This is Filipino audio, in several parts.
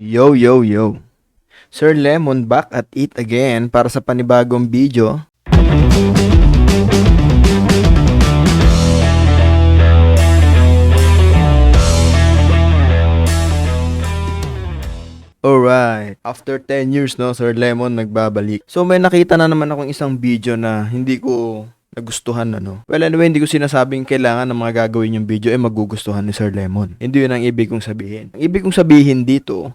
Yo, yo, yo. Sir Lemon back at it again para sa panibagong video. Alright, after 10 years no, Sir Lemon nagbabalik. So may nakita na naman akong isang video na hindi ko nagustuhan ano. Well anyway, hindi ko sinasabing kailangan ng mga gagawin yung video magugustuhan ni Sir Lemon. Hindi yun ang ibig kong sabihin. Ang ibig kong sabihin dito,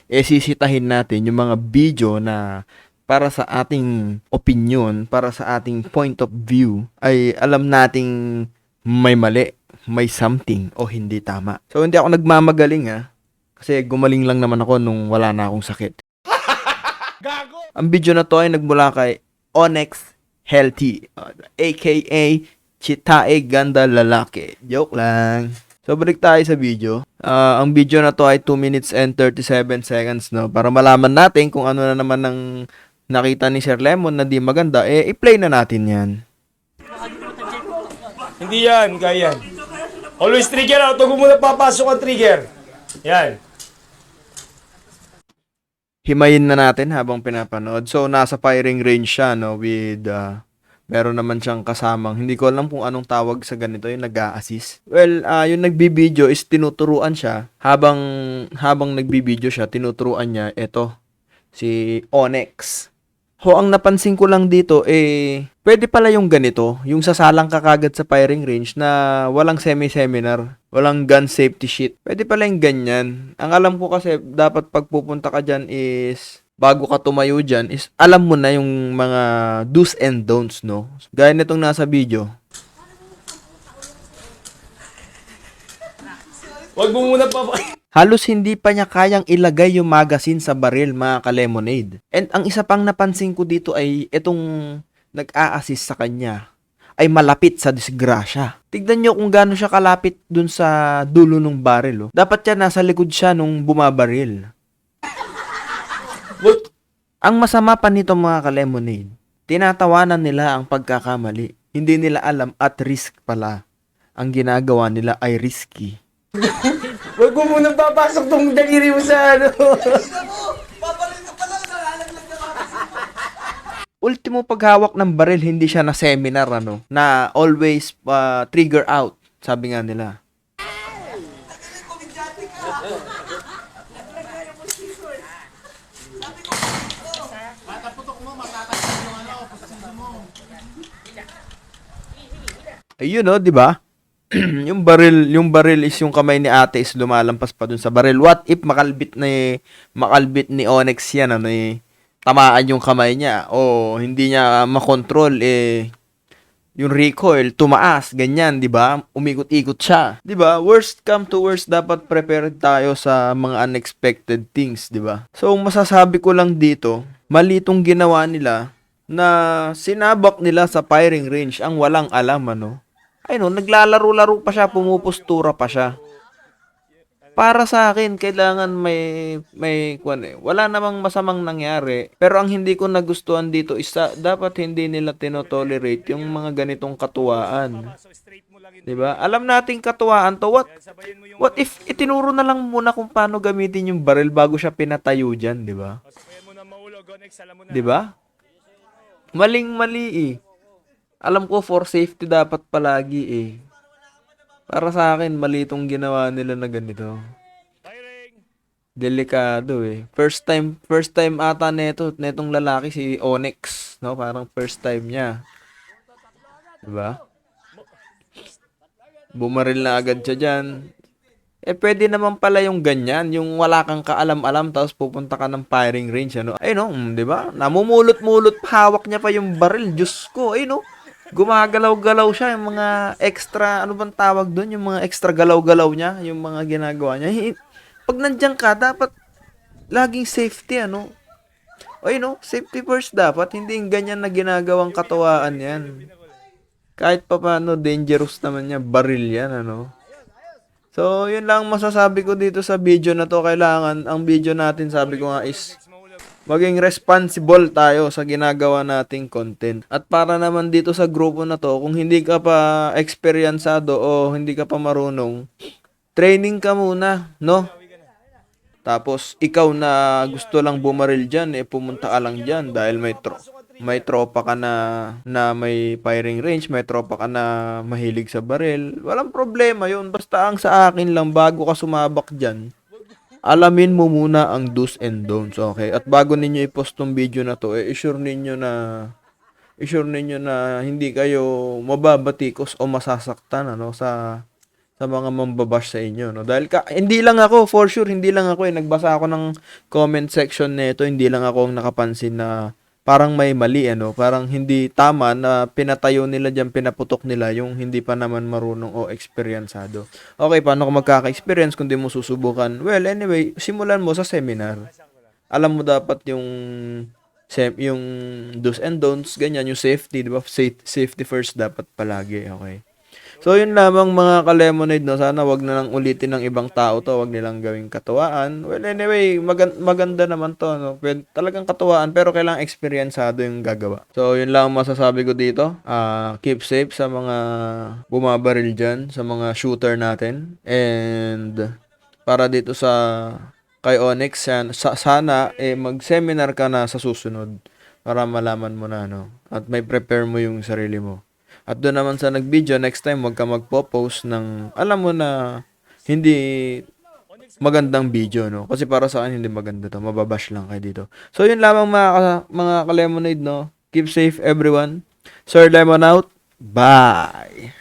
sisitahin natin yung mga video na para sa ating opinion, para sa ating point of view, ay alam nating may mali, may something, o hindi tama. So hindi ako nagmamagaling kasi gumaling lang naman ako nung wala na akong sakit. Gago! Ang video na to ay nagmula kay Onyx Healthy, aka Chitae Ganda Lalaki. Joke lang. So balik tayo sa video. Ang video na to ay 2 minutes and 37 seconds no, para malaman natin kung ano na naman ang nakita ni Sir Lemon na di maganda, i-play na natin yan. Hindi yan, kaya yan. Always trigger out. Huwag mo muna papasok ang trigger. Yan. Himayin na natin habang pinapanood. So, nasa firing range siya, no, with, meron naman siyang kasamang, hindi ko alam kung anong tawag sa ganito, yung nag-a-assist. Well, yung nagbibideo is tinuturuan siya, habang nagbibideo siya, tinuturuan niya, eto, si Onyx. Ang napansin ko lang dito, pwede pala yung ganito, yung sasalang ka kagad sa firing range na walang semi-seminar, walang gun safety sheet. Pwede pala yung ganyan. Ang alam ko kasi, dapat pagpupunta ka dyan is, bago ka tumayo dyan, is alam mo na yung mga do's and don'ts, no? Gaya nitong nasa video. Huwag mo muna Halos hindi pa niya kayang ilagay yung magazine sa baril, mga ka-lemonade. And ang isa pang napansin ko dito ay itong nag-a-assist sa kanya ay malapit sa disgrasya. Tignan nyo kung gaano siya kalapit dun sa dulo ng baril. Oh. Dapat yan nasa likod siya nung bumabaril. What? Ang masama pa nito mga ka-lemonade, tinatawanan nila ang pagkakamali. Hindi nila alam at risk pala. Ang ginagawa nila ay risky. Huwag mo muna papasok tong daliri mo sa ano. Ultimo paghawak ng baril, hindi siya na seminar, ano, na always trigger out, sabi nga nila. Ayun, no, di ba? yung baril is yung kamay ni ate is lumalampas pa dun sa baril. What if makalbit ni Onyx yan, ano, tamaan yung kamay niya o hindi niya makontrol, yung recoil tumaas, ganyan, di ba? Umikot-ikot siya, di ba? Worst come to worst, dapat prepared tayo sa mga unexpected things, di ba? So masasabi ko lang dito, mali itong ginawa nila na sinabak nila sa firing range ang walang alam, ano. Ay no, naglalaro-laro pa siya, pumupostura pa siya. Para sa akin, kailangan wala namang masamang nangyari. Pero ang hindi ko nagustuhan dito is dapat hindi nila tinotolerate yung mga ganitong katuwaan. 'Di ba? Alam nating katuwaan to. What if itinuro na lang muna kung paano gamitin yung baril bago siya pinatayo diyan, 'di ba? 'Di ba? Maling-mali. Alam ko for safety dapat palagi. Para sa akin, mali itong ginawa nila na ganito. Delikado First time ata netong lalaki si Onyx, no? Parang first time niya. 'Di ba? Bumaril na agad siya diyan. Pwede naman pala yung ganyan, yung wala kang kaalam-alam tapos pupunta ka ng firing range, ano? Ay no, 'di ba? Namumulot-mulot, hawak niya pa yung baril. Diyos ko, ay no. Gumagalaw-galaw siya, yung mga extra, ano bang tawag doon? Yung mga extra galaw-galaw niya, yung mga ginagawa niya. Pag nandiyan ka, dapat laging safety, ano? Ay no, safety first dapat, hindi yung ganyan na ginagawang katuwaan yan. Kahit pa paano, dangerous naman niya, baril yan, ano? So, yun lang masasabi ko dito sa video na to. Kailangan, ang video natin, sabi ko nga is, maging responsible tayo sa ginagawa nating content. At para naman dito sa grupo na to, kung hindi ka pa eksperyensado o hindi ka pa marunong, training ka muna, no? Tapos, ikaw na gusto lang bumaril dyan, pumunta ka lang dyan dahil may tropa ka na may firing range, may tropa ka na mahilig sa baril. Walang problema yun. Basta ang sa akin lang, bago ka sumabak dyan, alamin mo muna ang do's and don'ts, okay? At bago ninyo i-post tong video na to, i-sure ninyo na hindi kayo mababatikos o masasaktan sa mga mambabash sa inyo, no? Dahil hindi lang ako, for sure, hindi lang ako nagbasa ako ng comment section nito, hindi lang ako ang nakapansin na parang may mali, parang hindi tama na pinatayo nila diyan, pinaputok nila yung hindi pa naman marunong o eksperyensado. Okay, paano ko magkaka-experience kung di mo susubukan? Well, anyway, simulan mo sa seminar. Alam mo dapat yung do's and don'ts, ganyan, yung safety, di ba? Safety first dapat palagi, okay? So, yun lamang mga ka-lemonade, no? Sana wag na lang ulitin ng ibang tao to, wag nilang gawing katuwaan. Well, anyway, maganda naman to, no? Talagang katuwaan, pero kailangang eksperyensado yung gagawa. So, yun lang ang masasabi ko dito. Keep safe sa mga bumabaril dyan, sa mga shooter natin. And, para dito kay Onyx, sana mag-seminar ka na sa susunod para malaman mo na, no? At may prepare mo yung sarili mo. At doon naman sa nag-video, next time wag ka magpo-post ng alam mo na hindi magandang video, no? Kasi para sa akin hindi maganda to. Mababash lang kayo dito. So yun lamang mga ka-lemonade, no? Keep safe everyone. Sir Lemon out. Bye.